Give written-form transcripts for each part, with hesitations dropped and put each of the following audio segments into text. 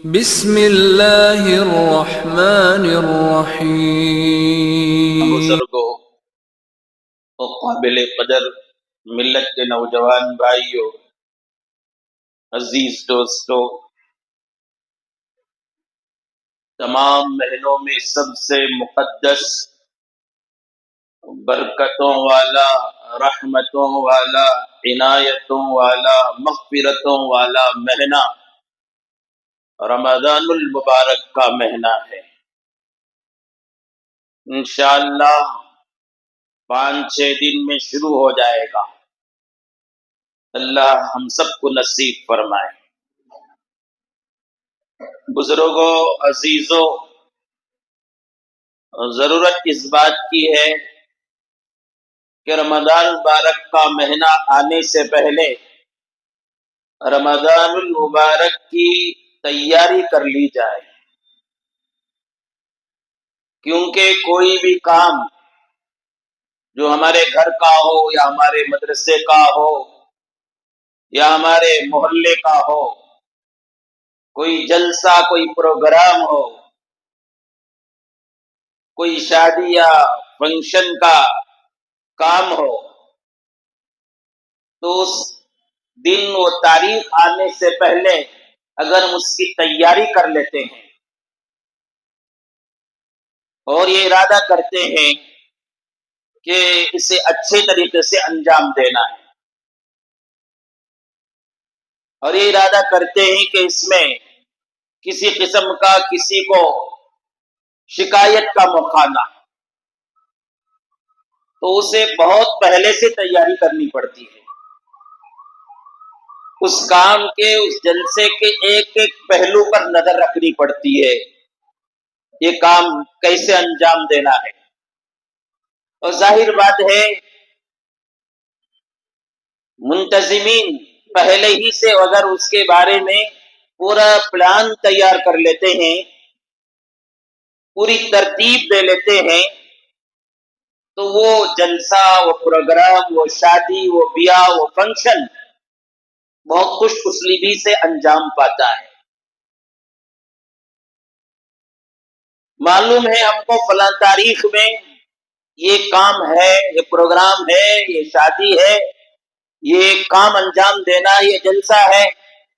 بسم اللہ الرحمن الرحیم۔ بزرگوں اور قابل قدر ملت کے نوجوان بھائیوں، عزیز دوستوں، تمام مہینوں میں سب سے مقدس، برکتوں والا، رحمتوں والا، عنایتوں والا، مغفرتوں والا مہینہ رمضان المبارک کا مہینہ ہے۔ انشاءاللہ 5-6 دن میں شروع ہو جائے گا۔ اللہ ہم سب کو نصیب فرمائے۔ بزرگوں، عزیزوں، ضرورت اس بات کی ہے کہ رمضان المبارک کا مہینہ آنے سے پہلے رمضان المبارک کی تیاری کر لی جائے، کیونکہ کوئی بھی کام جو ہمارے گھر کا ہو یا ہمارے مدرسے کا ہو یا ہمارے محلے کا ہو، کوئی جلسہ، کوئی پروگرام ہو، کوئی شادی یا فنکشن کا کام ہو، تو اس دن و تاریخ آنے سے پہلے اگر ہم اس کی تیاری کر لیتے ہیں اور یہ ارادہ کرتے ہیں کہ اسے اچھے طریقے سے انجام دینا ہے، اور یہ ارادہ کرتے ہیں کہ اس میں کسی قسم کا کسی کو شکایت کا موقع نہ، تو اسے بہت پہلے سے تیاری کرنی پڑتی ہے۔ اس کام کے، اس جلسے کے ایک ایک پہلو پر نظر رکھنی پڑتی ہے، یہ کام کیسے انجام دینا ہے۔ اور ظاہر بات ہے منتظمین پہلے ہی سے اگر اس کے بارے میں پورا پلان تیار کر لیتے ہیں، پوری ترتیب دے لیتے ہیں، تو وہ جلسہ، وہ پروگرام، وہ شادی، وہ بیاہ، وہ فنکشن بہت خوش اسلوبی سے انجام پاتا ہے۔ معلوم ہے ہم کو فلاں تاریخ میں یہ کام ہے، یہ پروگرام ہے، یہ شادی ہے، یہ کام انجام دینا، یہ جلسہ ہے،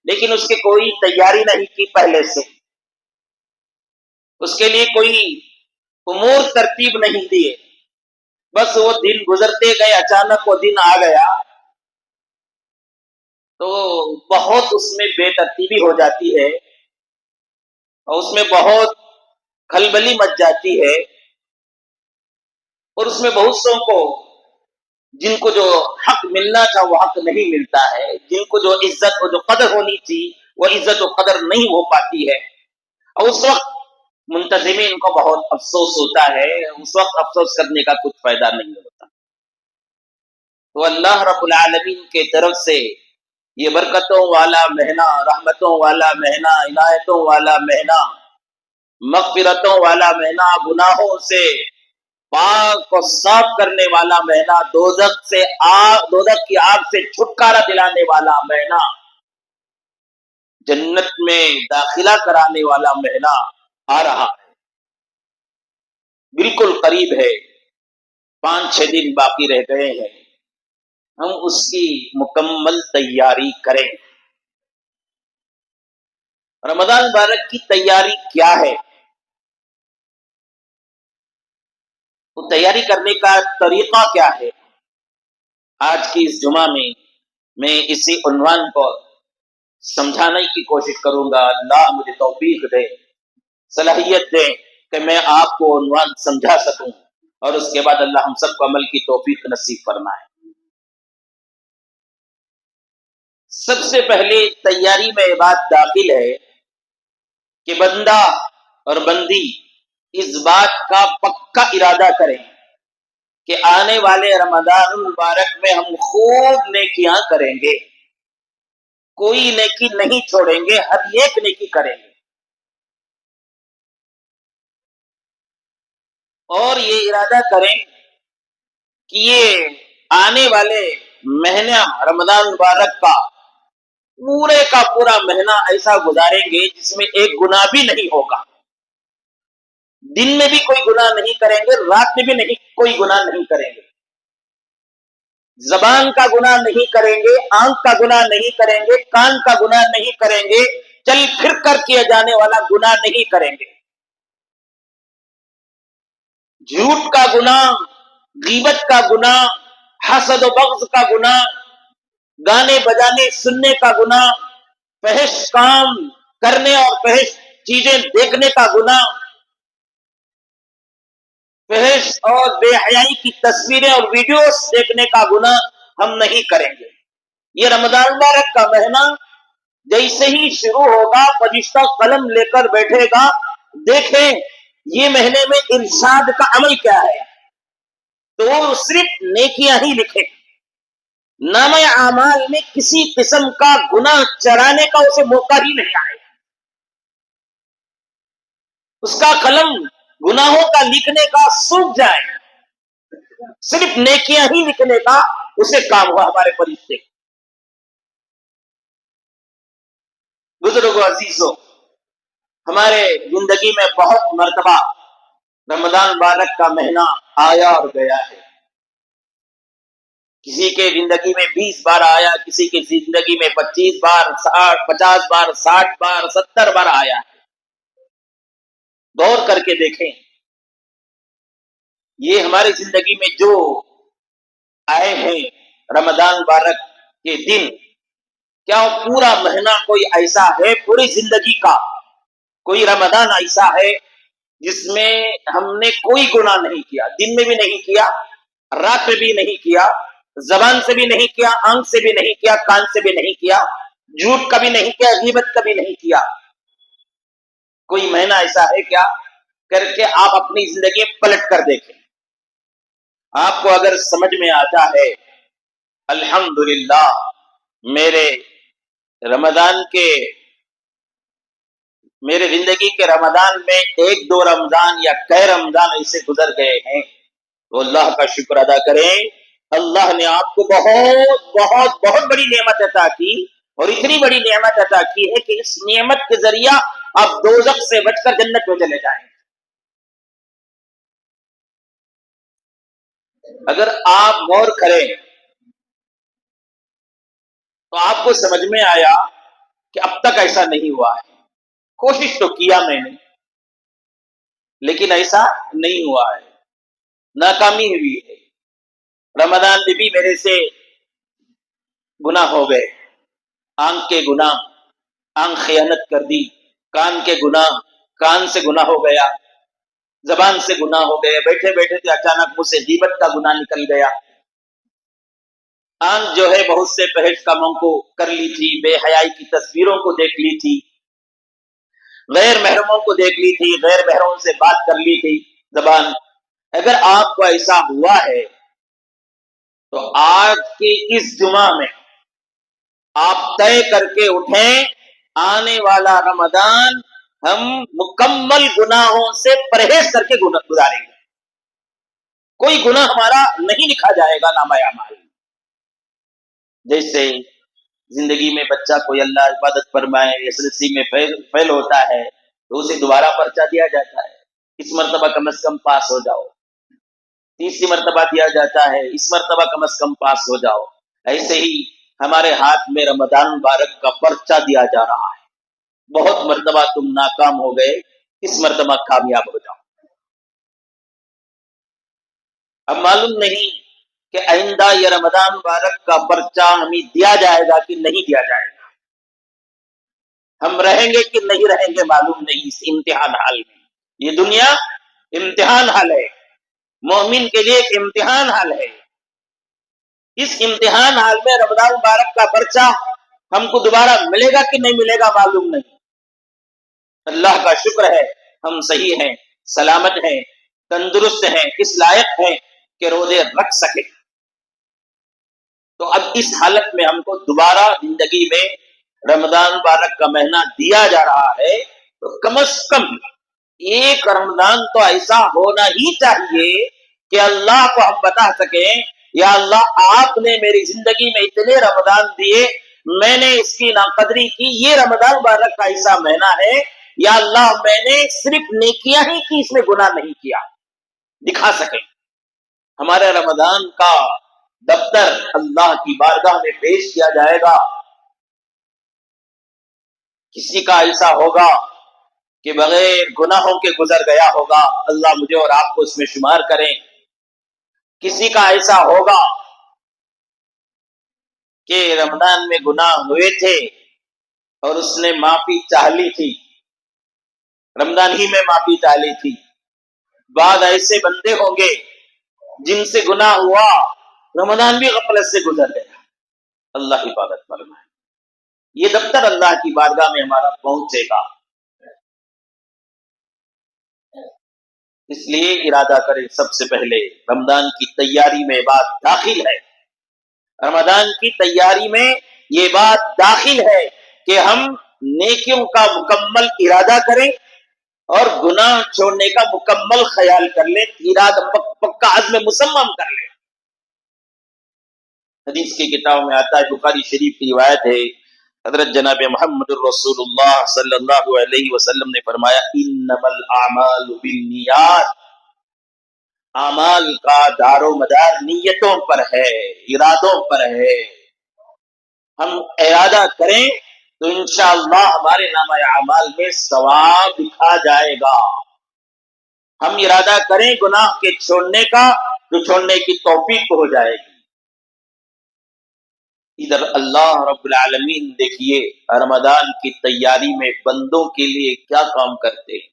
لیکن اس کی کوئی تیاری نہیں کی پہلے سے، اس کے لیے کوئی امور ترتیب نہیں دیے، بس وہ دن گزرتے گئے، اچانک وہ دن آ گیا تو بہت اس میں بے ترتیبی ہو جاتی ہے اور اس میں بہت کھلبلی مچ جاتی ہے، اور اس میں بہت سو کو، جن کو جو حق ملنا تھا وہ حق نہیں ملتا ہے، جن کو جو عزت اور جو قدر ہونی تھی وہ عزت و قدر نہیں ہو پاتی ہے، اور اس وقت منتظمین کو بہت افسوس ہوتا ہے۔ اس وقت افسوس کرنے کا کچھ فائدہ نہیں ہوتا۔ تو اللہ رب العالمین کے طرف سے یہ برکتوں والا مہینہ، رحمتوں والا مہینہ، عنایتوں والا مہینہ، مغفرتوں والا مہینہ، گناہوں سے پاک اور صاف کرنے والا مہینہ، دوزخ کی آگ سے چھٹکارا دلانے والا مہینہ، جنت میں داخلہ کرانے والا مہینہ آ رہا ہے، بالکل قریب ہے، 5-6 دن باقی رہ گئے ہیں، ہم اس کی مکمل تیاری کریں۔ رمضان مبارک کی تیاری کیا ہے؟ تو تیاری کرنے کا طریقہ کیا ہے؟ آج کی اس جمعہ میں اسی عنوان کو سمجھانے کی کوشش کروں گا۔ اللہ مجھے توفیق دے، صلاحیت دے کہ میں آپ کو عنوان سمجھا سکوں، اور اس کے بعد اللہ ہم سب کو عمل کی توفیق نصیب فرمائے۔ سب سے پہلے تیاری میں یہ بات داخل ہے کہ بندہ اور بندی اس بات کا پکا ارادہ کریں کہ آنے والے رمضان المبارک میں ہم خوب نیکیاں کریں گے، کوئی نیکی نہیں چھوڑیں گے، ہر ایک نیکی کریں گے، اور یہ ارادہ کریں کہ یہ آنے والے مہینہ رمضان مبارک کا پورے کا پورا مہینہ ایسا گزاریں گے جس میں ایک گناہ بھی نہیں ہوگا، دن میں بھی کوئی گناہ نہیں کریں گے، رات میں بھی نہیں کوئی گناہ نہیں کریں گے، زبان کا گناہ نہیں کریں گے، آنکھ کا گناہ نہیں کریں گے، کان کا گناہ نہیں کریں گے، چل پھر کر کیا جانے والا گناہ نہیں کریں گے، جھوٹ کا گناہ، غیبت کا گناہ، حسد و بغض کا گناہ، گانے بجانے سننے کا گناہ، فحش کام کرنے اور فحش چیزیں دیکھنے کا گناہ، فحش اور بے حیائی کی تصویریں اور ویڈیوز دیکھنے کا گناہ ہم نہیں کریں گے۔ یہ رمضان مبارک کا مہینہ جیسے ہی شروع ہوگا فرشتہ قلم لے کر بیٹھے گا، دیکھیں یہ مہینے میں ارشاد کا عمل کیا ہے، تو وہ صرف نیکیاں ہی لکھے، نامہ اعمال میں کسی قسم کا گناہ چڑھانے کا اسے موقع ہی نہیں آئے، اس کا قلم گناہوں کا لکھنے کا سوکھ جائے، صرف نیکیاں ہی لکھنے کا اسے کام ہوا۔ ہمارے فرشتے بزرگوں عزیزوں، ہمارے زندگی میں بہت مرتبہ رمضان مبارک کا مہینہ آیا اور گیا ہے، کسی کے زندگی میں 20 بار آیا، کسی کی زندگی میں 25 بار، 50 بار، 60 بار، 70 بار آیا ہے۔ غور کر کے دیکھیں یہ ہماری زندگی میں جو آئے ہیں رمضان مبارک کے دن، کیا پورا مہینہ کوئی ایسا ہے، پوری زندگی کا کوئی رمضان ایسا ہے جس میں ہم نے کوئی گناہ نہیں کیا، دن میں بھی نہیں کیا، رات میں بھی نہیں کیا، زبان سے بھی نہیں کیا، آنکھ سے بھی نہیں کیا، کان سے بھی نہیں کیا، جھوٹ کا بھی نہیں کیا، غیبت کا بھی نہیں کیا؟ کوئی مہینہ ایسا ہے کیا؟ کر کے آپ اپنی زندگی پلٹ کر دیکھیں، آپ کو اگر سمجھ میں آتا ہے الحمدللہ میرے رمضان کے میرے زندگی کے رمضان میں 1-2 رمضان یا کئی رمضان ایسے گزر گئے ہیں، تو اللہ کا شکر ادا کریں، اللہ نے آپ کو بہت بہت بہت بڑی نعمت عطا کی، اور اتنی بڑی نعمت عطا کی ہے کہ اس نعمت کے ذریعہ آپ دوزخ سے بچ کر جنت میں چلے جائیں۔ اگر آپ غور کریں تو آپ کو سمجھ میں آیا کہ اب تک ایسا نہیں ہوا ہے، کوشش تو کیا میں نے لیکن ایسا نہیں ہوا ہے، ناکامی ہوئی ہے۔ رمضان میں بھی میرے سے گناہ ہو گئے، آنکھ کے گناہ، آنکھ خیانت کر دی، کان کے گناہ، کان سے گناہ ہو گیا، زبان سے گناہ ہو گئے، بیٹھے بیٹھے تھے اچانک مجھ سے غیبت کا گناہ نکل گیا، آنکھ جو ہے بہت سے فحش کاموں کو کر لی تھی، بے حیائی کی تصویروں کو دیکھ لی تھی، غیر محرموں کو دیکھ لی تھی، غیر محرموں سے بات کر لی تھی زبان۔ اگر آپ کو ایسا ہوا ہے تو آج کے اس جمعہ میں آپ طے کر کے اٹھیں، آنے والا رمضان ہم مکمل گناہوں سے پرہیز کر کے گزاریں گے، کوئی گناہ ہمارا نہیں لکھا جائے گا نامہ اعمال۔ جیسے زندگی میں بچہ کوئی اللہ عبادت فرمائے SSLC میں فیل ہوتا ہے تو اسے دوبارہ پرچہ دیا جاتا ہے، اس مرتبہ کم از کم پاس ہو جاؤ، تیسری مرتبہ دیا جاتا ہے، اس مرتبہ کم از کم پاس ہو جاؤ۔ ایسے ہی ہمارے ہاتھ میں رمضان مبارک کا پرچہ دیا جا رہا ہے، بہت مرتبہ تم ناکام ہو گئے، اس مرتبہ کامیاب ہو جاؤ۔ اب معلوم نہیں کہ آئندہ یہ رمضان مبارک کا پرچہ ہمیں دیا جائے گا کہ نہیں دیا جائے گا، ہم رہیں گے کہ نہیں رہیں گے معلوم نہیں اس امتحان حال میں۔ یہ دنیا امتحان حال ہے، مومن کے لیے ایک امتحان حال ہے، اس امتحان حال میں رمضان مبارک کا پرچہ ہم کو دوبارہ ملے گا کہ نہیں ملے گا معلوم نہیں۔ اللہ کا شکر ہے ہم صحیح ہیں، سلامت ہیں، تندرست ہیں، اس لائق ہیں کہ روزے رکھ سکے۔ تو اب اس حالت میں ہم کو دوبارہ زندگی میں رمضان مبارک کا مہینہ دیا جا رہا ہے، تو کم از کم ایک رمضان تو ایسا ہونا ہی چاہیے کہ اللہ کو ہم بتا سکیں یا اللہ آپ نے میری زندگی میں اتنے رمضان دیے، میں نے اس کی ناقدری کی، یہ رمضان مبارک کا ایسا مہینہ ہے، یا اللہ میں نے صرف نیکیاں ہی کی، اس میں گناہ نہیں کیا، دکھا سکیں۔ ہمارے رمضان کا دفتر اللہ کی بارگاہ میں پیش کیا جائے گا۔ کسی کا ایسا ہوگا کہ بغیر گناہوں کے گزر گیا ہوگا، اللہ مجھے اور آپ کو اس میں شمار کریں۔ کسی کا ایسا ہوگا کہ رمضان میں گناہ ہوئے تھے اور اس نے معافی چاہ لی تھی، رمضان ہی میں معافی چاہ لی تھی۔ بعض ایسے بندے ہوں گے جن سے گناہ ہوا، رمضان بھی غفلت سے گزر گیا، اللہ حفاظت فرمائے۔ یہ دفتر اللہ کی بارگاہ میں ہمارا پہنچے گا، اس لیے ارادہ کریں۔ سب سے پہلے رمضان کی تیاری میں بات داخل ہے، رمضان کی تیاری میں یہ بات داخل ہے کہ ہم نیکیوں کا مکمل ارادہ کریں اور گناہ چھوڑنے کا مکمل خیال کر لیں، ارادہ پکا عزم مصمم کر لیں۔ حدیث کی کتاب میں آتا ہے، بخاری شریف کی روایت ہے، حضرت جناب محمد الرسول اللہ صلی اللہ علیہ وسلم نے فرمایا، انما الاعمال بالنیات، اعمال کا دار و مدار نیتوں پر ہے، ارادوں پر ہے۔ ہم ارادہ کریں تو انشاءاللہ ہمارے نامہ اعمال میں ثواب لکھا جائے گا۔ ہم ارادہ کریں گناہ کے چھوڑنے کا تو چھوڑنے کی توفیق ہو جائے گی۔ ادھر اللہ رب العالمین دیکھیے رمضان کی تیاری میں بندوں کے لیے کیا کام کرتے ہیں۔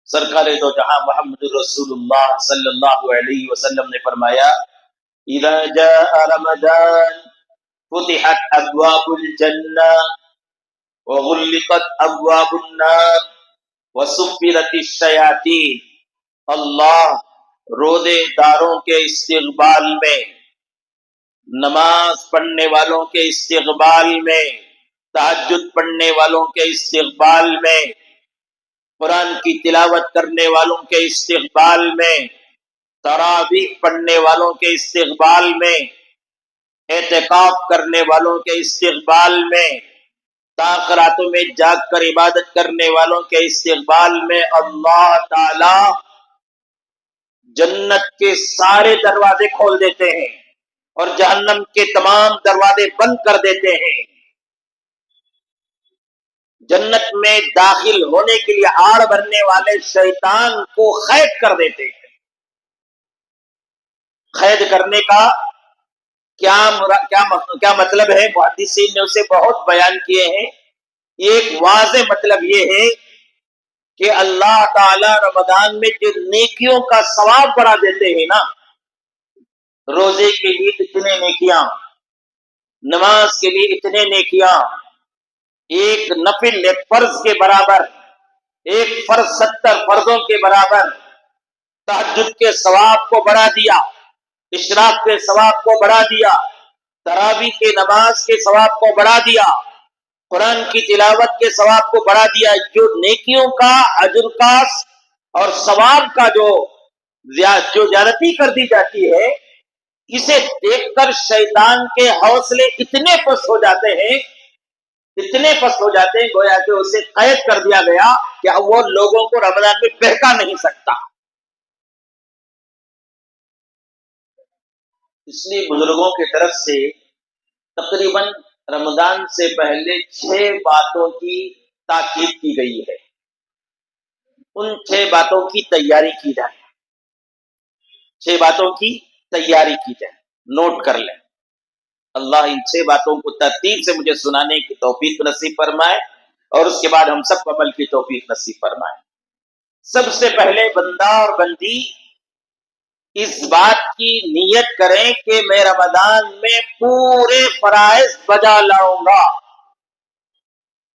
سرکار دو جہاں محمد رسول اللہ صلی اللہ علیہ وسلم نے فرمایا، اذا جاء رمضان فتحت ابواب الجنہ وغلقت ابواب النار وسفرت الشیاطین۔ اللہ روزے داروں کے استقبال میں، نماز پڑھنے والوں کے استقبال میں، تہجد پڑھنے والوں کے استقبال میں، قرآن کی تلاوت کرنے والوں کے استقبال میں، تراویح پڑھنے والوں کے استقبال میں، اعتکاف کرنے والوں کے استقبال میں، تاخراتوں میں جاگ کر عبادت کرنے والوں کے استقبال میں اللہ تعالی جنت کے سارے دروازے کھول دیتے ہیں اور جہنم کے تمام دروازے بند کر دیتے ہیں۔ جنت میں داخل ہونے کے لیے آڑ بھرنے والے شیطان کو قید کر دیتے ہیں۔ قید کرنے کا کیا مطلب ہے؟ محدثین نے اسے بہت بیان کیے ہیں۔ ایک واضح مطلب یہ ہے کہ اللہ تعالی رمضان میں جو نیکیوں کا ثواب بڑھا دیتے ہیں نا، روزے کے لیے اتنے نیکیاں، نماز کے لیے اتنے نیکیاں، ایک نفل ایک فرض کے برابر، ایک فرض 70 فرضوں کے برابر، تہجد کے ثواب کو بڑھا دیا، اشراق کے ثواب کو بڑھا دیا، تراویح کے نماز کے ثواب کو بڑھا دیا، قرآن کی تلاوت کے ثواب کو بڑھا دیا۔ جو نیکیوں کا، اجر کا اور ثواب کا جو زیادتی کر دی جاتی ہے، اسے دیکھ کر شیطان کے حوصلے اتنے پست ہو جاتے ہیں، اتنے پست ہو جاتے ہیں، گویا کہ اسے قید کر دیا گیا کہ اب وہ لوگوں کو رمضان میں بہکا نہیں سکتا۔ اس لیے بزرگوں کی طرف سے تقریباً رمضان سے پہلے 6 باتوں کی تاکید کی گئی ہے۔ ان 6 باتوں کی تیاری کی جائے، 6 باتوں کی تیاری کی جائے، نوٹ کر لیں۔ اللہ ان 6 باتوں کو ترتیب سے مجھے سنانے کی توفیق نصیب فرمائے اور اس کے بعد ہم سب کو عمل کی توفیق نصیب فرمائے۔ سب سے پہلے بندہ اور بندی اس بات کی نیت کریں کہ میں رمضان میں پورے فرائض بجا لاؤں گا،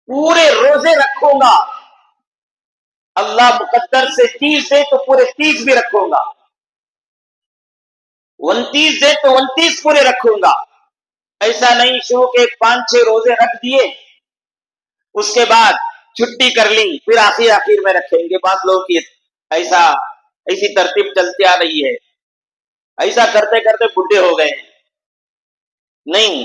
پورے روزے رکھوں گا۔ اللہ مقدر سے 30 دے تو پورے 30 بھی رکھوں گا، 29 دے تو 29 پورے رکھوں گا۔ ایسا نہیں شروع کے 5-6 روزے رکھ دیے، اس کے بعد چھٹی کر لی، پھر آخر میں رکھیں گے۔ بعض لوگوں کی ایسی ترتیب چلتی آ رہی ہے، ایسا کرتے کرتے بڈھے ہو گئے۔ نہیں،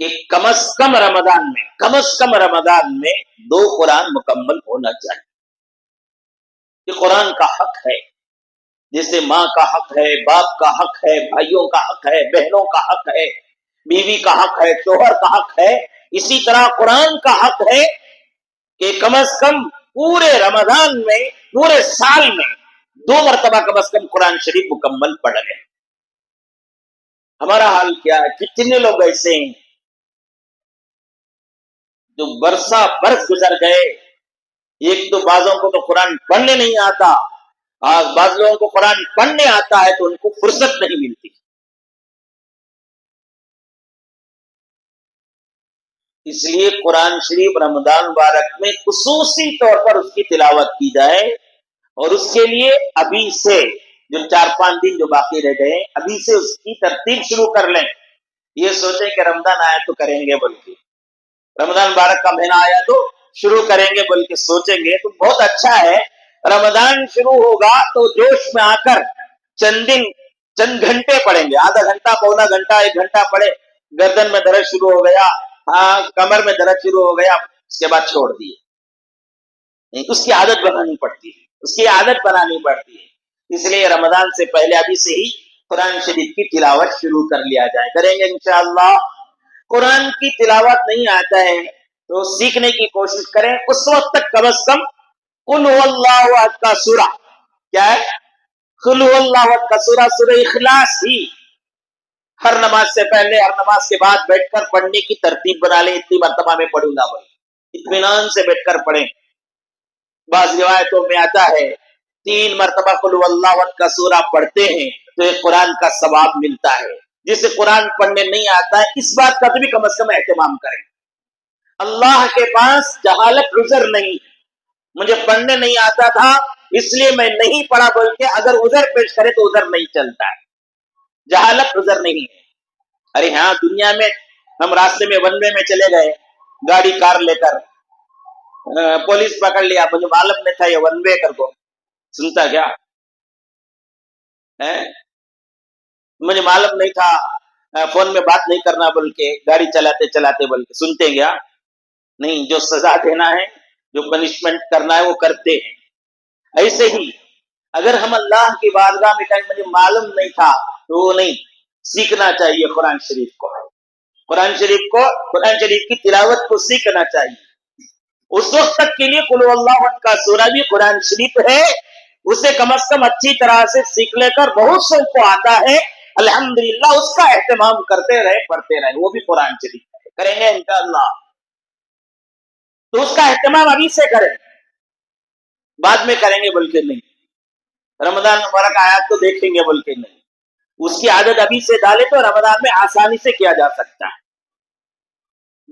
کہ کم از کم رمضان میں 2 قرآن مکمل ہونا چاہیے. یہ قرآن کا حق ہے، جیسے ماں کا حق ہے، باپ کا حق ہے، بھائیوں کا حق ہے، بہنوں کا حق ہے، بیوی کا حق ہے، شوہر کا حق ہے. اسی طرح قرآن کا حق ہے کہ کم از کم پورے رمضان میں، پورے سال میں 2 مرتبہ کم از کم قرآن شریف مکمل پڑھ لیں. ہمارا حال کیا ہے؟ کتنے لوگ ایسے ہیں جو برسہ برس گزر گئے. ایک تو بعضوں کو تو قرآن پڑھنے نہیں آتا، بعض لوگوں کو قرآن پڑھنے آتا ہے تو ان کو فرصت نہیں ملتی. اس لیے قرآن شریف رمضان مبارک میں خصوصی طور پر اس کی تلاوت کی جائے، اور اس کے لیے ابھی سے جو 4-5 دن جو باقی رہ گئے ابھی سے اس کی ترتیب شروع کر لیں. یہ سوچیں کہ رمضان آیا تو کریں گے، بلکہ رمضان مبارک کا مہینہ آیا تو شروع کریں گے، بلکہ سوچیں گے تو بہت اچھا ہے. رمضان شروع ہوگا تو جوش میں آ کر چند گھنٹے پڑھیں گے، آدھا گھنٹہ، پونا گھنٹہ، 1 گھنٹہ پڑھے، گردن میں درد شروع ہو گیا، کمر میں درد شروع ہو گیا، اس کے بعد چھوڑ دیے. اس کی عادت بنانی پڑتی ہے. اس لیے رمضان سے پہلے ابھی سے ہی قرآن شریف کی تلاوت شروع کر لیا جائے. کریں گے انشاءاللہ. قرآن کی تلاوت نہیں آتا ہے تو سیکھنے کی کوشش کریں. اس وقت تک کم از کم قل هو اللہ احد کا سورہ، کیا ہے؟ قل هو اللہ احد کا سورہ اخلاص ہی ہر نماز سے پہلے، ہر نماز کے بعد بیٹھ کر پڑھنے کی ترتیب بنا لیں. اتنی مرتبہ میں پڑھوں گا، بھائی اطمینان سے بیٹھ کر پڑھیں. بعض روایتوں میں آتا ہے 3 مرتبہ قل هو اللہ احد کا سورہ پڑھتے ہیں تو ایک قرآن کا ثواب ملتا ہے. جسے قرآن پڑھنے نہیں آتا ہے اس بات کا بھی کم از کم اہتمام کریں. اللہ کے پاس جہالت عذر نہیں، مجھے پڑھنے نہیں آتا تھا اس لیے میں نہیں پڑھا، بلکہ اگر عذر پیش کرے تو عذر نہیں چلتا ہے. جہالت عذر نہیں ہے. ارے ہاں، دنیا میں ہم راستے میں ون وے میں چلے گئے، گاڑی کار لے کر، پولیس پکڑ لیا، مجھے معلوم نہیں تھا یہ ون وے کر کو سنتا کیا ہے، مجھے معلوم نہیں تھا فون میں بات نہیں کرنا، بلکہ گاڑی چلاتے چلاتے بلکہ سنتے گیا. نہیں، جو سزا دینا ہے، جو پنشمنٹ کرنا ہے وہ کرتے ہیں. ایسے ہی اگر ہم اللہ کی بارگاہ میں کہیں مجھے معلوم نہیں تھا تو وہ نہیں، سیکھنا چاہیے قرآن شریف کو، قرآن شریف کی تلاوت کو سیکھنا چاہیے. اس وقت تک کے لیے قل هو اللہ احد کا سورہ بھی قرآن شریف ہے، اسے کم از کم اچھی طرح سے سیکھ لے کر، بہت سو کو آتا ہے الحمدللہ، اس کا اہتمام کرتے رہے، پڑھتے رہے. وہ بھی قرآن شریف ہے. کریں گے انشاءاللہ. تو اس کا اہتمام ابھی سے کریں، بعد میں کریں گے بلکہ نہیں. رمضان مبارک آیات تو دیکھیں گے بلکہ نہیں. اس کی عادت ابھی سے ڈالے تو رمضان میں آسانی سے کیا جا سکتا ہے.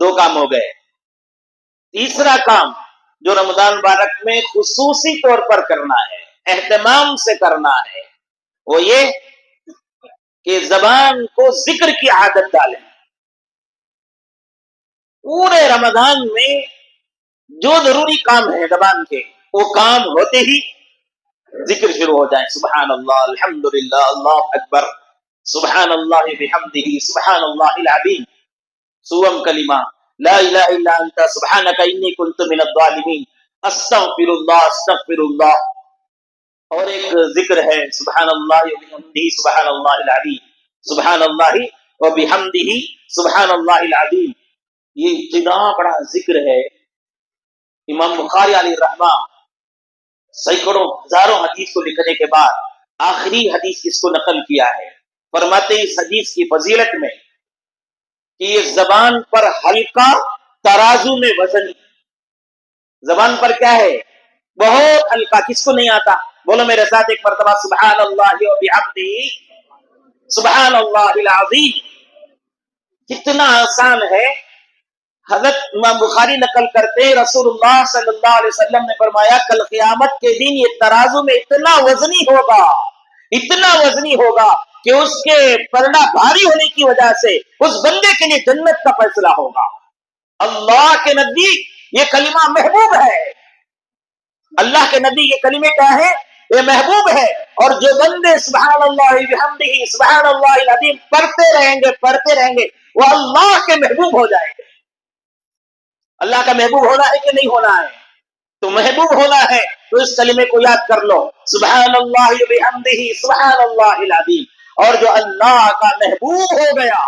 2 کام ہو گئے. تیسرا کام جو رمضان مبارک میں خصوصی طور پر کرنا ہے، اہتمام سے کرنا ہے، وہ یہ کہ زبان کو ذکر کی عادت ڈالیں. پورے رمضان میں جو ضروری کام ہے زبان کے، وہ کام ہوتے ہی ذکر شروع ہو جائیں. سبحان اللہ، الحمدللہ، اللہ اکبر، سبحان اللہ بحمدہ، سبحان اللہ العظیم، سوم کلمہ، لا الہ الا انت سبحانک انی کنت من الظالمین، استغفر اللہ، استغفر اللہ. اور ایک ذکر ہے سبحان اللہ وبحمدہ سبحان اللہ العظیم، سبحان اللہ وبحمدہ سبحان اللہ العظیم. یہ اتنا بڑا ذکر ہے. امام بخاری علیہ الرحمہ سینکڑوں ہزاروں حدیث کو لکھنے کے بعد آخری حدیث اس کو نقل کیا ہے. فرماتے ہیں اس حدیث کی فضیلت میں کہ یہ زبان پر ہلکا، ترازو میں وزن. زبان پر کیا ہے؟ بہت ہلکا. کس کو نہیں آتا؟ بولو میرے ساتھ ایک مرتبہ، سبحان اللہ وبحمدہ سبحان اللہ العظیم. کتنا آسان ہے. حضرت امام بخاری نقل کرتے ہیں رسول اللہ صلی اللہ علیہ وسلم نے فرمایا کل قیامت کے دن یہ ترازو میں اتنا وزنی ہوگا کہ اس کے پلڑا بھاری ہونے کی وجہ سے اس بندے کے لیے جنت کا فیصلہ ہوگا. اللہ کے نزدیک یہ کلمہ محبوب ہے. اللہ کے نبی یہ کلمے کیا ہے؟ یہ محبوب ہے. اور جو بندے سبحان اللہ بحمدہ سبحان اللہ العظیم پڑھتے رہیں گے وہ اللہ کے محبوب ہو جائیں گے. اللہ کا محبوب ہونا ہے کہ نہیں ہونا ہے؟ تو محبوب ہونا ہے تو اس کلمے کو یاد کر لو، سبحان اللہ بحمدہ سبحان اللہ العظیم. اور جو اللہ کا محبوب ہو گیا،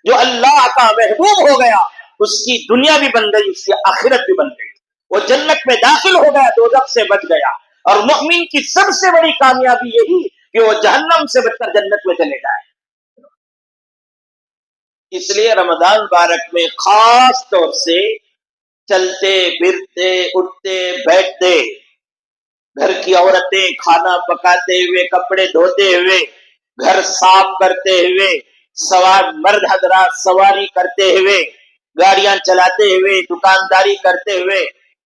جو اللہ کا محبوب ہو گیا، اس کی دنیا بھی بن گئی، اس کی آخرت بھی بن گئی. وہ جنت میں داخل ہو گیا، دوزخ سے بچ گیا. اور مؤمن کی سب سے بڑی کامیابی یہی کہ وہ جہنم سے بچ کر جنت میں چلے جائے. اس لیے رمضان مبارک میں خاص طور سے چلتے پھرتے اٹھتے بیٹھتے، گھر کی عورتیں کھانا پکاتے ہوئے، کپڑے دھوتے ہوئے، گھر صاف کرتے ہوئے، سوار مرد حضرات سواری کرتے ہوئے، گاڑیاں چلاتے ہوئے، دکانداری کرتے ہوئے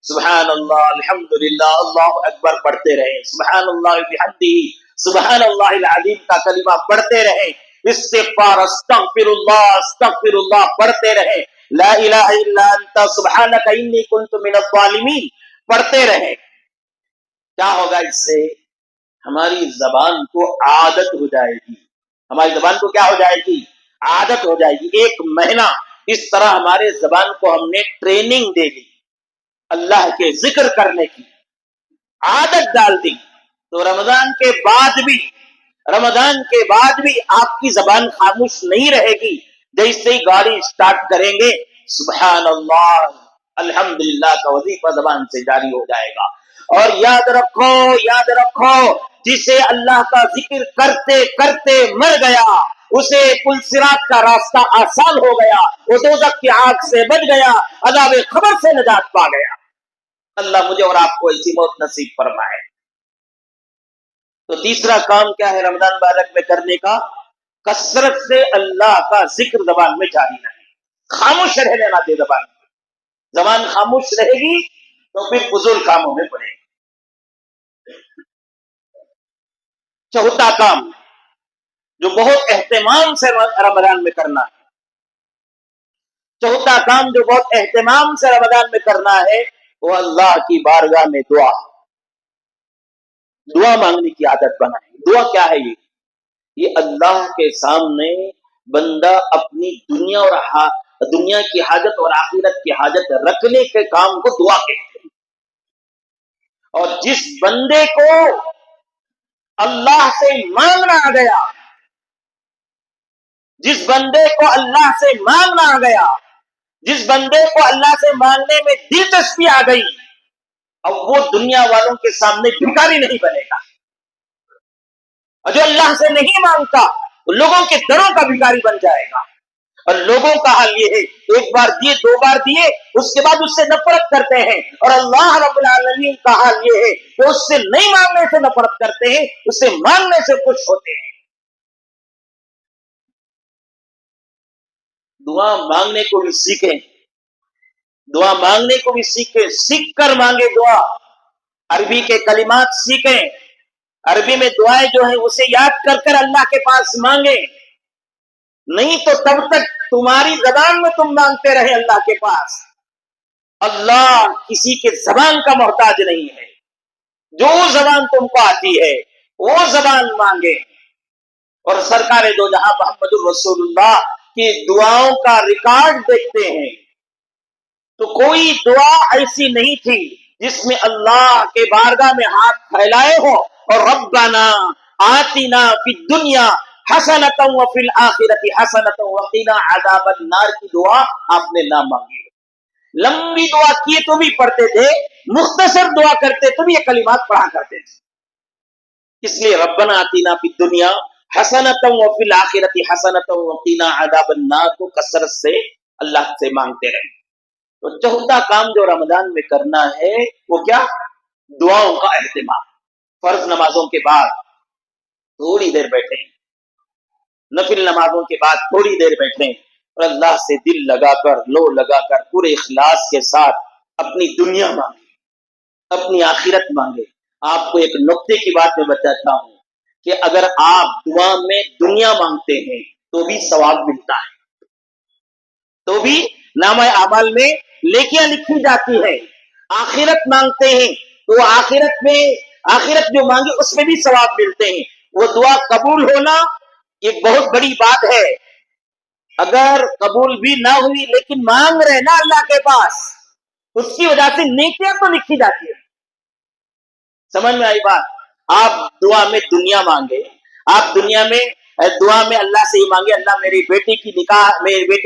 سبحان اللہ الحمدللہ اللہ اکبر پڑھتے رہے، سبحان اللہ بحمدہ سبحان اللہ العظیم کا کلمہ پڑھتے رہے، استغفار استغفر اللہ پڑھتے رہے، لا الہ الا انت سبحانک انی کنت من الظالمین پڑھتے رہے. کیا ہوگا اس سے؟ ہماری زبان کو عادت ہو جائے گی. ہماری زبان کو کیا ہو جائے گی؟ عادت ہو جائے گی. 1 مہینہ اس طرح ہمارے زبان کو ہم نے ٹریننگ دے دی، اللہ کے ذکر کرنے کی عادت ڈال دی. تو رمضان کے بعد بھی آپ کی زبان خاموش نہیں رہے گی. جیسے ہی گاڑی سٹارٹ کریں گے سبحان اللہ الحمدللہ کا وظیفہ زبان سے جاری ہو جائے گا. اور یاد رکھو جسے اللہ کا ذکر کرتے کرتے مر گیا اسے پل صراط کا راستہ آسان ہو گیا، وہ دوزخ کی آگ سے بچ گیا، عذاب قبر سے نجات پا گیا. اللہ مجھے اور آپ کو ایسی موت نصیب فرمائے. تو تیسرا کام کیا ہے رمضان مبارک میں کرنے کا؟ کثرت سے اللہ کا ذکر زبان میں جاری رہے، خاموش رہنے نہ دے. زبان خاموش رہے گی تو پھر فضول کاموں میں پڑے گی. چوتھا کام جو بہت اہتمام سے رمضان میں کرنا ہے، وہ اللہ کی بارگاہ میں دعا مانگنے کی عادت بنائے. دعا کیا ہے؟ یہ اللہ کے سامنے بندہ اپنی دنیا کی حاجت اور آخرت کی حاجت رکھنے کے کام کو دعا کہتے ہیں. اور جس بندے کو اللہ سے مانگنا آ گیا، جس بندے کو اللہ سے مانگنے میں دلچسپی آ گئی، اب وہ دنیا والوں کے سامنے بھکاری نہیں بنے گا. اور جو اللہ سے نہیں مانگتا وہ لوگوں کے دروں کا بھکاری بن جائے گا. اور لوگوں کا حال یہ ہے 1 بار دیے 2 بار دیے اس کے بعد اس سے نفرت کرتے ہیں. اور اللہ رب العالمین کا حال یہ ہے کہ اس سے نہیں مانگنے سے نفرت کرتے ہیں، اس سے مانگنے سے خوش ہوتے ہیں. دعا مانگنے کو بھی سیکھیں، سیکھ کر مانگے دعا. عربی کے کلمات سیکھیں، عربی میں دعائیں جو ہیں اسے یاد کر کر اللہ کے پاس مانگے. نہیں تو تب تک تمہاری زبان میں تم مانگتے رہے اللہ کے پاس. اللہ کسی کے زبان کا محتاج نہیں ہے. جو زبان تم کو آتی ہے وہ زبان مانگے. اور سرکار دو جہاں محمد الرسول اللہ کی دعاؤں کا ریکارڈ دیکھتے ہیں تو کوئی دعا ایسی نہیں تھی جس میں اللہ کے بارگاہ میں ہاتھ پھیلائے ہو اور ربنا آتنا فی الدنیا حسنۃ وفی الآخرۃ حسنۃ وقنا عذاب النار کی دعا آپ نے نہ مانگی. لمبی دعا کیے تو بھی پڑھتے تھے، مختصر دعا کرتے تو بھی یہ کلمات پڑھا کرتے تھے. اس لیے ربنا آتنا فی الدنیا حسنۃ وفی الآخرۃ حسنۃ وقنا عذاب النار کو کثرت سے اللہ سے مانگتے رہے. تو چوتھا کام جو رمضان میں کرنا ہے وہ کیا؟ دعاؤں کا اہتمام. فرض نمازوں کے بعد تھوڑی دیر بیٹھیں، نفل نمازوں کے بعد تھوڑی دیر بیٹھیں اور اللہ سے دل لگا کر لو لگا کر پورے اخلاص کے ساتھ اپنی دنیا مانگے، اپنی آخرت مانگے. آپ کو ایک نقطے کی بات میں بتاتا ہوں کہ اگر آپ دعا میں دنیا مانگتے ہیں تو بھی ثواب ملتا ہے، تو بھی نامہ اعمال میں نیکیاں لکھی جاتی ہے. آخرت مانگتے ہیں تو آخرت میں آخرت جو مانگے اس میں بھی ثواب ملتے ہیں. وہ دعا قبول ہونا ایک بہت بڑی بات ہے. اگر قبول بھی نہ ہوئی لیکن مانگ رہے نا اللہ کے پاس، اس کی وجہ سے نیکیاں تو لکھی جاتی ہے. سمجھ میں آئی بات؟ آپ دعا میں دنیا مانگے، آپ دنیا میں دعا میں اللہ سے یہ مانگے، اللہ میری بیٹی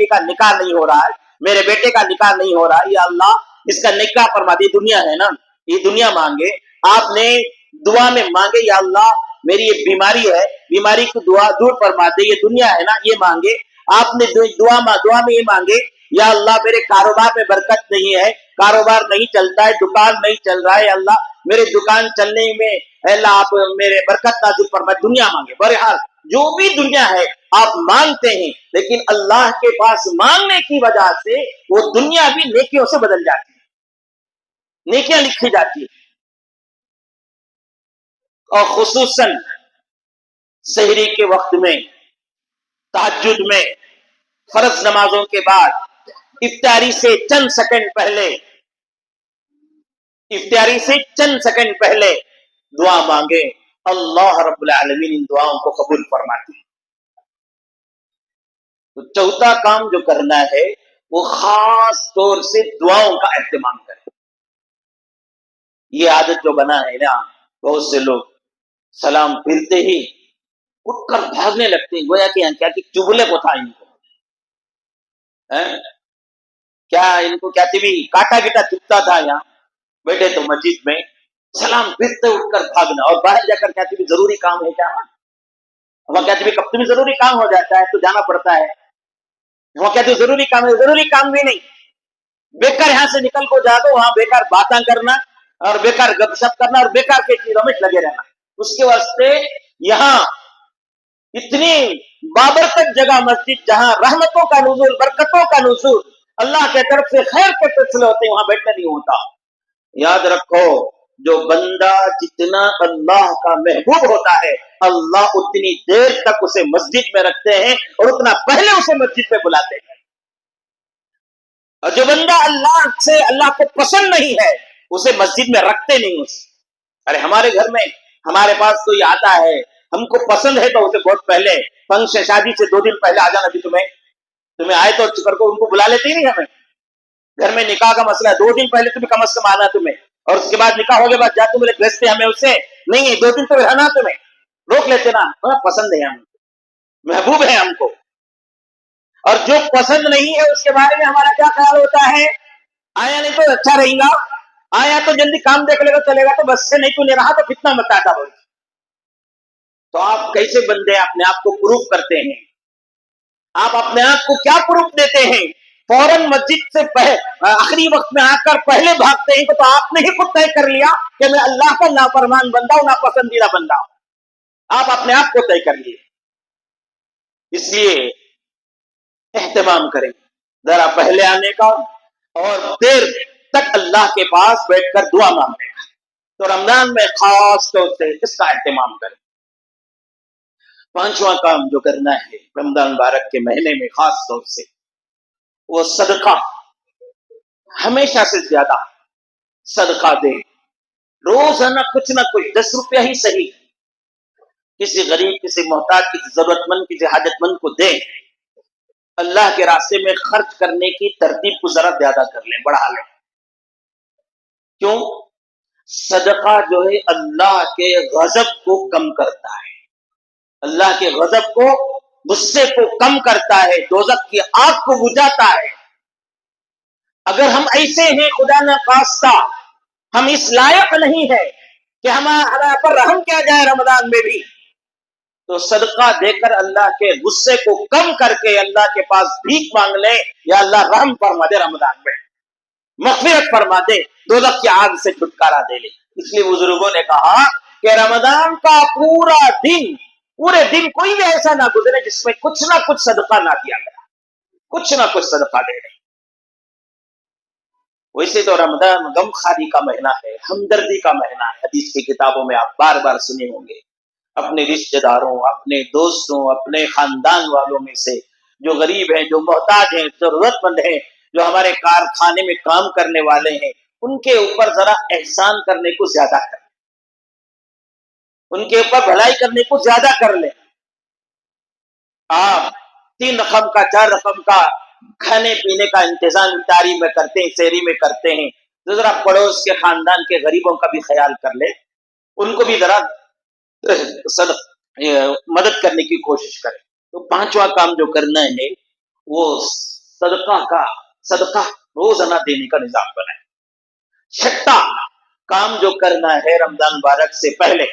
کا نکاح نہیں ہو رہا ہے، میرے بیٹے کا نکاح نہیں ہو رہا ہے، یا اللہ اس کا نکاح فرما دی. دنیا ہے نا، یہ دنیا مانگے. آپ نے دعا میں مانگے یا اللہ میری یہ بیماری ہے، بیماری کو دعا دور فرما دے، یہ دنیا ہے نا، یہ مانگے. آپ نے دعا میں یہ مانگے یا اللہ میرے کاروبار میں برکت نہیں ہے، کاروبار نہیں چلتا ہے، دکان نہیں چل رہا ہے، اللہ میرے دکان چلنے میں اللہ آپ میرے برکت نازل فرمائے. دنیا مانگے. بہرحال جو بھی دنیا ہے آپ مانگتے ہیں، لیکن اللہ کے پاس مانگنے کی وجہ سے وہ دنیا بھی نیکیوں سے بدل جاتی ہے، نیکیاں لکھی جاتی ہے. اور خصوصاً سحری کے وقت میں، تہجد میں، فرض نمازوں کے بعد افطاری سے چند سیکنڈ پہلے دعا مانگے. اللہ رب العالمین ان دعاؤں کو قبول فرماتے ہیں. تو چوتھا کام جو کرنا ہے وہ خاص طور سے دعاؤں کا اہتمام کریں. یہ عادت جو بنا ہے نا، بہت سے لوگ سلام پھرتے ہی اٹھ کر بھاگنے لگتے ہیں، گویا کہ یہاں کیا کہ چبلے کو تھا ان کو، کیا ان کو کیا بھی کاٹا گیٹا چپتا تھا. یہاں بیٹھے تو مسجد میں سلام پھرتے اٹھ کر بھاگنا، اور باہر جا کر کیا بھی ضروری کام ہے کیا، وہاں کہتے بھی کب بھی ضروری کام ہو جاتا ہے تو جانا پڑتا ہے. وہاں کہتے ضروری کام ہے، ضروری کام بھی نہیں. بیکار یہاں سے نکل کو جا دو، وہاں بیکار باتیں کرنا اور بیکار گپ شپ کرنا اور بیکار کے چیزوں میں لگے رہنا. اس کے واسطے یہاں اتنی بابرکت جگہ مسجد جہاں رحمتوں کا نزول، برکتوں کا نزول، اللہ کے طرف سے خیر کے فیصلے ہوتے ہیں، وہاں بیٹھنا نہیں ہوتا. یاد رکھو جو بندہ جتنا اللہ کا محبوب ہوتا ہے، اللہ اتنی دیر تک اسے مسجد میں رکھتے ہیں اور اتنا پہلے اسے مسجد میں بلاتے ہیں. اور جو بندہ اللہ کو پسند نہیں ہے اسے مسجد میں رکھتے نہیں. ارے ہمارے گھر میں ہمارے پاس کوئی آتا ہے، ہم کو پسند ہے تو اسے بہت پہلے فنکشن شادی سے 2 دن پہلے آ جانا. بھی تمہیں آئے تو کر کو ان کو بلا لیتے ہی نہیں. ہمیں گھر میں نکاح کا مسئلہ ہے، 2 دن پہلے تمہیں کم از کم آنا تمہیں، اور اس کے بعد نکاح ہو گئے بعد جا تم بھیجتے ہمیں اس سے نہیں، 2 دن تو رہنا، تمہیں روک لیتے نا. پسند ہے، ہم محبوب ہے ہم کو. اور جو پسند نہیں ہے اس کے بارے میں ہمارا کیا خیال ہوتا ہے؟ آیا نہیں تو اچھا رہے گا، آیا تو جلدی کام دیکھ لے گا چلے گا، تو بس سے نہیں تو نہیں رہا تو کتنا متاتا ہو. تو آپ کیسے بندے اپنے آپ کو پروف کرتے ہیں؟ آپ اپنے آپ کو کیا پروف دیتے ہیں؟ فوراً مسجد سے آخری وقت میں آ کر پہلے بھاگتے ہیں. تو آپ نے ہی خود طے کر لیا کہ میں اللہ کا نافرمان بندہ ہوں، ناپسندیدہ بندہ ہوں. آپ اپنے آپ کو طے کر لیے. اس لیے اہتمام کریں ذرا پہلے آنے کا اور دیر تک اللہ کے پاس بیٹھ کر دعا مانگنے کا. تو رمضان میں خاص طور سے اس کا اہتمام کریں. 5واں کام جو کرنا ہے رمضان مبارک کے مہینے میں خاص طور سے، وہ صدقہ. ہمیشہ سے زیادہ صدقہ دیں. روزانہ کچھ نہ کچھ 10 روپیہ ہی صحیح، کسی غریب، کسی محتاج، کسی ضرورت مند، کسی حاجت مند کو دیں. اللہ کے راستے میں خرچ کرنے کی ترتیب کو ذرا زیادہ کر لیں، بڑھا لیں. کیوں؟ صدقہ جو ہے اللہ کے غضب کو کم کرتا ہے، اللہ کے غضب کو، غصے کو کم کرتا ہے، دوزخ کی آگ کو بجھاتا ہے. اگر ہم ایسے ہیں خدا نہ خواستہ ہم اس لائق نہیں ہے کہ ہمارا پر رحم کیا جائے رمضان میں بھی، تو صدقہ دے کر اللہ کے غصے کو کم کر کے اللہ کے پاس بھیک مانگ لیں، یا اللہ رحم فرما دے، رمضان میں مغفرت فرما دے، دوزخ کی آگ سے چھٹکارا دے لے. اس لیے بزرگوں نے کہا کہ رمضان کا پورے دن کوئی بھی ایسا نہ گزرے جس میں کچھ نہ کچھ صدقہ نہ دیا گیا، کچھ نہ کچھ صدقہ دے رہے. ویسے تو رمضان غم خاری کا مہینہ ہے، ہمدردی کا مہینہ ہے. حدیث کی کتابوں میں آپ بار بار سنے ہوں گے. اپنے رشتہ داروں، اپنے دوستوں، اپنے خاندان والوں میں سے جو غریب ہیں، جو محتاج ہیں، ضرورت مند ہیں، جو ہمارے کارخانے میں کام کرنے والے ہیں، ان کے اوپر ذرا احسان کرنے کو زیادہ کریں. ان کے اوپر بھلائی کرنے کو زیادہ کر لیں. آپ 3 رقم کا 4 رقم کا کھانے پینے کا انتظام افطاری میں کرتے ہیں, سحری میں کرتے ہیں, تو ذرا پڑوس کے خاندان کے غریبوں کا بھی خیال کر لیں, ان کو بھی ذرا مدد کرنے کی کوشش کریں. تو 5واں کام جو کرنا ہے وہ صدقہ روزانہ دینے کا نظام بنائیں. 6واں کام جو کرنا ہے رمضان مبارک سے پہلے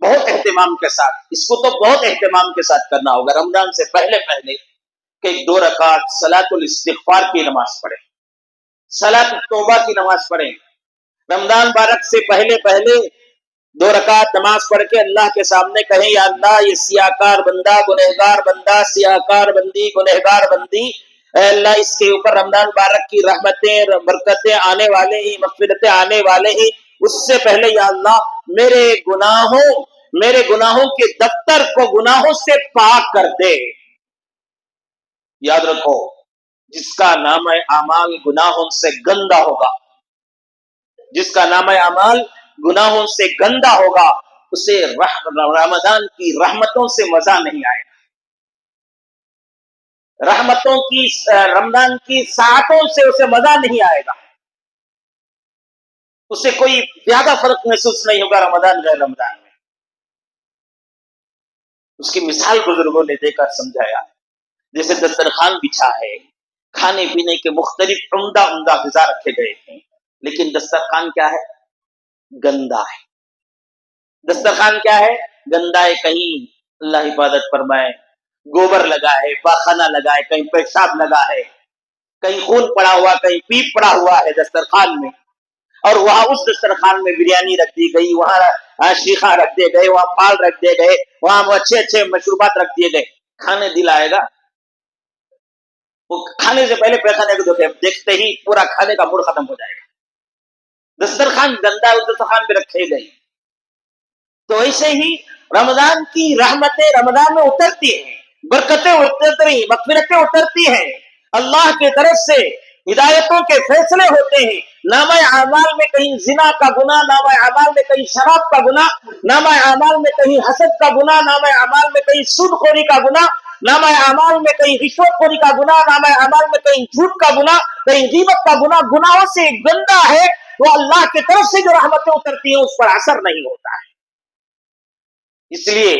بہت اہتمام کے ساتھ, اس کو تو بہت اہتمام کے ساتھ کرنا ہوگا, رمضان سے پہلے کہ 2 رکعت صلاۃ الاستغفار کی نماز پڑھیں, صلاۃ التوبہ کی نماز پڑھیں. رمضان مبارک سے پہلے 2 رکعت نماز پڑھ کے اللہ کے سامنے کہیں, یا اللہ یہ سیاکار بندہ, گنہگار بندہ, سیاکار بندی, گنہگار بندی, اے اللہ اس کے اوپر رمضان مبارک کی رحمتیں برکتیں آنے والے ہی, مغفرتیں آنے والے ہی, اس سے پہلے یا اللہ میرے گناہوں کے دفتر کو گناہوں سے پاک کر دے. یاد رکھو, جس کا نام اعمال گناہوں سے گندا ہوگا, جس کا نام اعمال گناہوں سے گندا ہوگا, اسے رمضان کی رحمتوں سے مزہ نہیں آئے گا, رمضان کی ساعتوں سے اسے مزہ نہیں آئے گا, اسے کوئی زیادہ فرق محسوس نہیں ہوگا رمضان غیر رمضان میں. اس کی مثال بزرگوں نے دے کر سمجھایا, جیسے دسترخوان بچھا ہے, کھانے پینے کے مختلف عمدہ غذا رکھے گئے ہیں, لیکن دسترخوان کیا ہے؟ گندا ہے. دسترخوان کیا ہے؟ گندا ہے. کہیں اللہ حفاظت فرمائے گوبر لگا ہے, پاخانہ لگا ہے, کہیں پیشاب لگا ہے, کہیں خون پڑا ہوا, کہیں پیپ پڑا ہوا ہے دسترخوان میں, اور وہاں اس دسترخوان میں بریانی رکھ دی گئی, وہاں شیخا رکھ دیے گئے, وہاں پھال رکھ دیے گئے, وہاں اچھے مشروبات رکھ دیے گئے. کھانے دل آئے گا؟ وہ کھانے سے پہلے پیخانے کو دیکھتے ہی پورا کھانے کا موڈ ختم ہو جائے گا. دسترخوان گندا ہے, اس دسترخوان پہ رکھے گئے. تو ایسے ہی رمضان کی رحمتیں رمضان میں اترتی ہیں, برکتیں اترتی ہیں, مغفرتیں اترتی ہیں, اللہ کی طرف سے ہدایتوں کے فیصلے ہوتے ہیں. نامہ اعمال میں کہیں زنا کا گناہ, نامہ اعمال میں کہیں شراب کا گناہ, نامہ اعمال میں کہیں حسد کا گناہ, نامہ اعمال میں کہیں سود خوری کا گناہ, نامہ اعمال میں کہیں رشوت خوری کا گناہ, نامہ اعمال میں کہیں جھوٹ کا گناہ, کہیں غیبت کا گناہ, گناہوں سے گندا ہے, وہ اللہ کی طرف سے جو رحمتیں اترتی ہیں اس پر اثر نہیں ہوتا ہے. اس لیے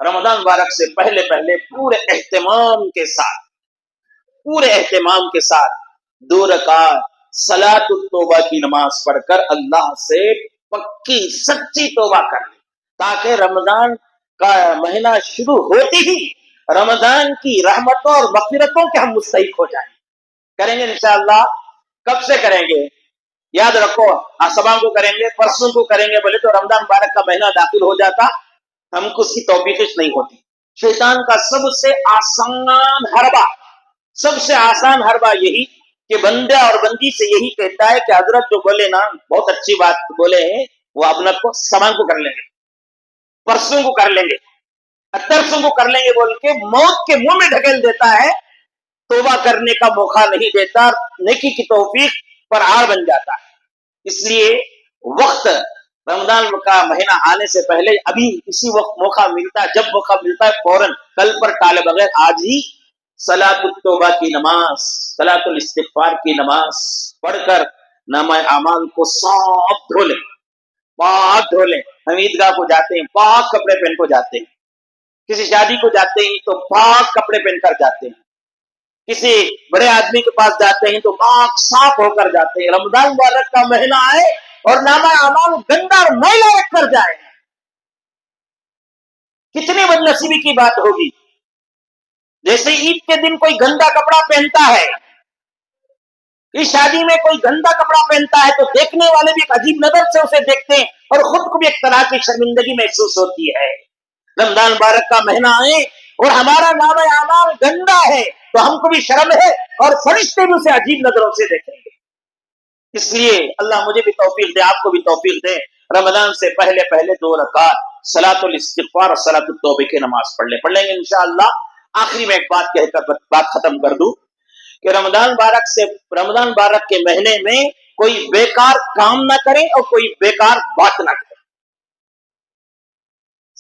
رمضان مبارک سے پہلے پورے اہتمام کے ساتھ 2 رکعت صلاۃ التوبہ کی نماز پڑھ کر اللہ سے پکی سچی توبہ کر لیں, تاکہ رمضان کا مہینہ شروع ہوتے ہی رمضان کی رحمتوں اور مغفرتوں کے ہم مستحق ہو جائیں. کریں گے انشاءاللہ. کب سے کریں گے؟ یاد رکھو, صبح کو کریں گے, پرسوں کو کریں گے, بولے تو رمضان مبارک کا مہینہ داخل ہو جاتا, ہم کو اس کی توفیق نہیں ہوتی. شیطان کا سب سے آسان حربہ یہی کہ بندہ اور بندی سے یہی کہتا ہے کہ حضرت جو بولے نا بہت اچھی بات بولے ہیں, وہ اپنا کو سامان کو کر لیں گے, پرسوں کو کر لیں گے, ترسوں کو کر لیں گے بول کے موت کے منہ میں ڈھکیل دیتا ہے, توبہ کرنے کا موقع نہیں دیتا, نیکی کی توفیق پر آڑ بن جاتا ہے. اس لیے وقت رمضان کا مہینہ آنے سے پہلے ابھی اسی وقت موقع ملتا ہے, جب موقع ملتا ہے فوراً کل پر ٹالے بغیر آج ہی صلاۃ التوبہ کی نماز, صلاۃ الاستغفار کی نماز پڑھ کر نامہ اعمال کو صاف دھو لیں, پاک دھو لیں. ہم عیدگاہ کو جاتے ہیں پاک کپڑے پہن کو جاتے ہیں, کسی شادی کو جاتے ہیں تو پاک کپڑے پہن کر جاتے ہیں, کسی بڑے آدمی کے پاس جاتے ہیں تو پاک صاف ہو کر جاتے ہیں. رمضان مبارک کا مہینہ آئے اور نامہ اعمال گندا اور میلا رکھ کر جائے, کتنی بد نصیبی کی بات ہوگی. جیسے عید کے دن کوئی گندا کپڑا پہنتا ہے, اس شادی میں کوئی گندا کپڑا پہنتا ہے, تو دیکھنے والے بھی ایک عجیب نظر سے اسے دیکھتے ہیں اور خود کو بھی ایک طرح کی شرمندگی محسوس ہوتی ہے. رمضان مبارک کا مہینہ آئے اور ہمارا نامہ اعمال گندا ہے تو ہم کو بھی شرم ہے اور فرشتے بھی اسے عجیب نظروں سے دیکھیں گے. اس لیے اللہ مجھے بھی توفیق دے, آپ کو بھی توفیق دے, رمضان سے پہلے 2 رکعت صلاۃ الاستغفار اور صلاۃ التوبہ کی نماز پڑھ لیں گے انشاءاللہ. آخری میں ایک بات کہہ کر بات ختم کر دوں کہ رمضان مبارک کے مہینے میں کوئی بیکار کام نہ کرے اور کوئی بیکار بات نہ کرے.